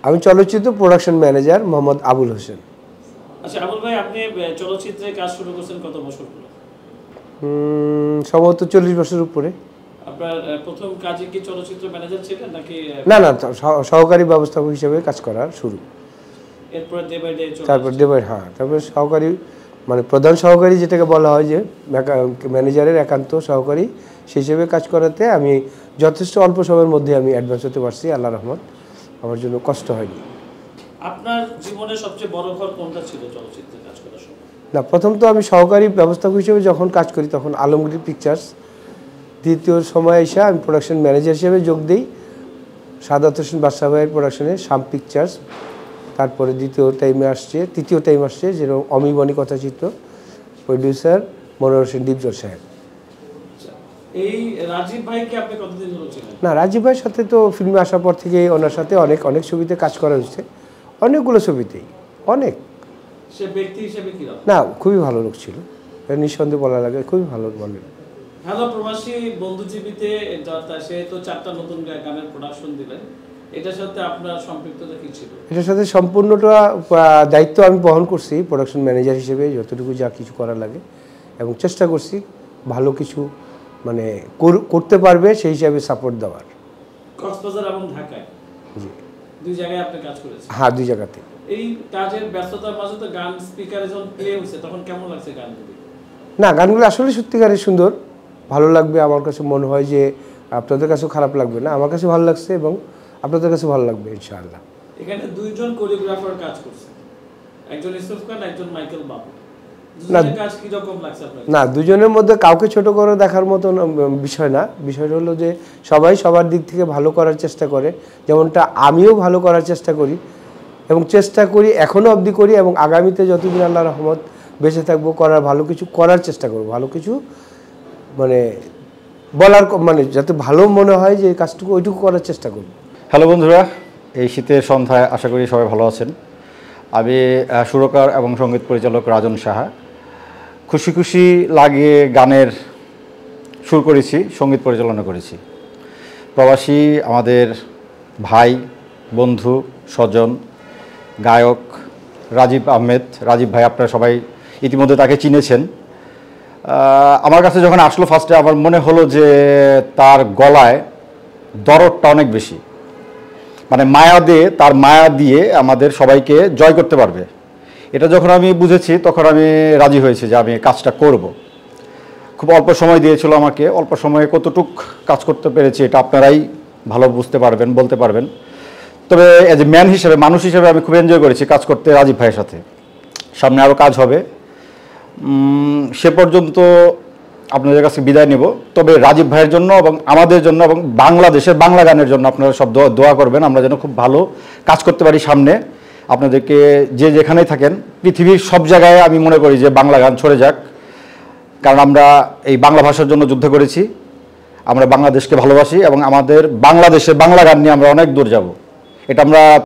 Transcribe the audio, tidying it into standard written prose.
আমি চলচ্চিত্র production manager Mohammad Abul Hossain. আচ্ছা আবুল ভাই, আপনি চলচ্চিত্রে কাজ শুরু করছেন কত বছর হলো? সম্ভবত 40 বছর উপরে। আপনার প্রথম কাজে কি চলচ্চিত্র ম্যানেজার ছিলেন নাকি? না, সহকারী ব্যবস্থাপক হিসেবে কাজ করার শুরু। এরপর ডে বাই ডে তারপর তারপরে সহকারী, মানে প্রধান সহকারী যেটাকে বলা হয়, যে ম্যানেজারের একান্ত সহকারী সেই হিসেবে কাজ করাতে আমি যথেষ্ট অল্প সময়ের মধ্যে আমি অ্যাডভান্স হতে পারছি। আল্লাহর রহমত, আমার জন্য কষ্ট হয়নি। আপনার জীবনের সবচেয়ে বড় ঘর কোনটা ছিল চলচ্চিত্রে কাজ করার সময়? না, প্রথম তো আমি সহকারী ব্যবস্থাপক হিসেবে যখন কাজ করি তখন আলমগীর পিকচার্স। দ্বিতীয় সময় এসে আমি প্রোডাকশন ম্যানেজার হিসেবে যোগ দিই সাদাত হোসেন বাদশা ভাইয়ের প্রোডাকশনে শাম পিকচার্স। তারপরে তৃতীয় টাইম আসছে যেরকম অমিবনী কথাচিত্র, প্রডিউসার মনোহর হোসেন দীপজল সাহেব। এই রাজীব ভাইকে আপনি কতদিন ধরে ছিলেন? না, রাজীব ভাইয়ের সাথে তো ফিল্মে আসার পর থেকে ওনার সাথে অনেক ছবিতে কাজ করা হয়েছে, অনেকগুলো ছবিতেই অনেক। সে ব্যক্তি হিসেবে কি না, খুবই ভালো লোক ছিল, নিঃসন্দেহে বলা লাগে, খুবই ভালো বলেন। হ্যালো প্রবাসী বন্ধুজীবীতে সে তো 4টা নতুন গানের প্রোডাকশন দিলেন, এটার সাথে আপনার সম্পৃক্ততা কি ছিল? এটার সাথে সম্পূর্ণটা দায়িত্ব আমি বহন করছি প্রোডাকশন ম্যানেজার হিসেবে, যতটুকু যা কিছু করা লাগে, এবং চেষ্টা করছি ভালো কিছু মানে করতে পারবে সেই হিসাবে সাপোর্ট দেওয়ার। কক্সবাজার এবং ঢাকায় জি, দুই জায়গায় আপনি কাজ করেছেন? হ্যাঁ, দুই জায়গাতে। এই কাজের ব্যস্ততার মাঝে তো গান স্পিকারে যখন প্লে হয়েছে তখন কেমন লাগছে গানগুলো? না, গানগুলো আসলে সত্যিকারের সুন্দর, ভালো লাগবে। আমার কাছে মনে হয় যে আপনাদের কাছেও খারাপ লাগবে না, আমার কাছে ভালো লাগছে এবং আপনাদের কাছে ভালো লাগবে ইনশাআল্লাহ। এখানে দুইজন কোরিওগ্রাফার কাজ করছে, একজন ইউসুফ খান, একজন মাইকেল বাবু। কাজ কি রকম লাগছে আপনার? না, দুজনের মধ্যে কাউকে ছোট করে দেখার মতো বিষয় না। বিষয়টা হলো যে সবাই সবার দিক থেকে ভালো করার চেষ্টা করে, যেমনটা আমিও ভালো করার চেষ্টা করি এবং চেষ্টা করি, এখনও অবধি করি, এবং আগামীতে যতদিন আল্লাহর রহমত বেঁচে থাকবো ভালো কিছু করার চেষ্টা করবো, ভালো কিছু মানে বলার, মানে যাতে ভালো মনে হয় যে কাজটুকু ওইটুকু করার চেষ্টা করব। হ্যালো বন্ধুরা, এই শীতের সন্ধ্যায় আশা করি সবাই ভালো আছেন। আমি সুরকার এবং সঙ্গীত পরিচালক রাজন সাহা। খুশি খুশি লাগে গানের সুর করেছি, সঙ্গীত পরিচালনা করেছি। প্রবাসী আমাদের ভাই, বন্ধু, স্বজন, গায়ক রাজীব আহমেদ। রাজীব ভাই, আপনারা সবাই ইতিমধ্যে তাকে চিনেছেন। আমার কাছে যখন আসলো ফার্স্টে, আমার মনে হলো যে তার গলায় দরদটা অনেক বেশি, মানে তার মায়া দিয়ে আমাদের সবাইকে জয় করতে পারবে। এটা যখন আমি বুঝেছি তখন আমি রাজি হয়েছি যে আমি কাজটা করব। খুব অল্প সময় দিয়েছিল আমাকে, অল্প সময়ে কতটুক কাজ করতে পেরেছি এটা আপনারাই ভালো বুঝতে পারবেন, বলতে পারবেন। তবে এজ এ ম্যান হিসেবে, মানুষ হিসেবে আমি খুব এনজয় করেছি কাজ করতে রাজীব ভাইয়ের সাথে। সামনে আরও কাজ হবে, সে পর্যন্ত আপনাদের কাছে বিদায় নেব। তবে রাজীব ভাইয়ের জন্য এবং আমাদের জন্য এবং বাংলাদেশের বাংলা গানের জন্য আপনারা সব দোয়া করবেন, আমরা যেন খুব ভালো কাজ করতে পারি সামনে। আপনাদেরকে যে যেখানেই থাকেন, পৃথিবীর সব জায়গায় আমি মনে করি যে বাংলা গান ছড়ে যাক, কারণ আমরা এই বাংলা ভাষার জন্য যুদ্ধ করেছি, আমরা বাংলাদেশকে ভালোবাসি এবং আমাদের বাংলাদেশে বাংলা গান নিয়ে আমরা অনেক দূর যাব, এটা আমরা